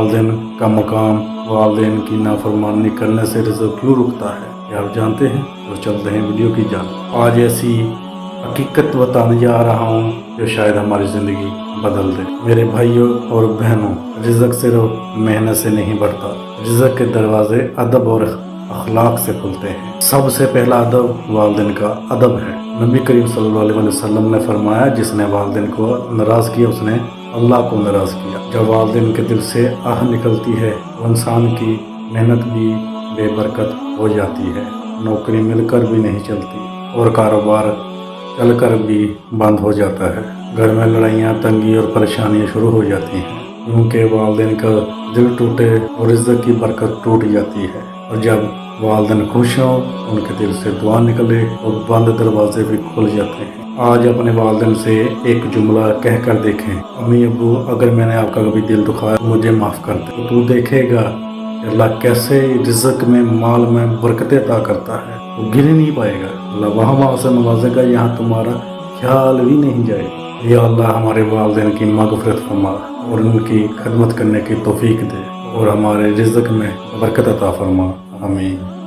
والدین کا مقام والدین کی نافرمانی کرنے سے رزق کیوں رکتا ہے، کیا آپ جانتے ہیں؟ تو چلتے ہیں ویڈیو کی جانب۔ آج ایسی حقیقت بتانے جا رہا ہوں جو شاید ہماری زندگی بدل دے۔ میرے بھائیوں اور بہنوں، رزق صرف محنت سے نہیں بڑھتا، رزق کے دروازے ادب اور اخلاق سے کھلتے ہیں۔ سب سے پہلا ادب والدین کا ادب ہے۔ نبی کریم صلی اللہ علیہ وسلم نے فرمایا، جس نے والدین کو ناراض کیا اس نے اللہ کو ناراض کیا۔ جب والدین کے دل سے آہ نکلتی ہے تو انسان کی محنت بھی بے برکت ہو جاتی ہے، نوکری مل کر بھی نہیں چلتی اور کاروبار چل کر بھی بند ہو جاتا ہے، گھر میں لڑائیاں، تنگی اور پریشانیاں شروع ہو جاتی ہیں، کیونکہ والدین کا دل ٹوٹے اور رزق کی برکت ٹوٹ جاتی ہے۔ اور جب والدین خوش ہوں، ان کے دل سے دعا نکلے تو بند دروازے بھی کھل جاتے ہیں۔ آج اپنے والدین سے ایک جملہ کہہ کر دیکھیں، امی ابو، اگر میں نے آپ کا کبھی دل دکھایا مجھے معاف کر دے۔ تو دیکھے گا کہ اللہ کیسے رزق میں، مال میں برکت عطا کرتا ہے، وہ گر ہی نہیں پائے گا۔ اللہ وہاں سے نوازے گا یہاں تمہارا خیال بھی نہیں جائے گا۔ یا اللہ ہمارے والدین کی مغفرت فرما اور ان کی خدمت کرنے کی توفیق دے اور ہمارے رزق میں برکت عطا فرما، آمین۔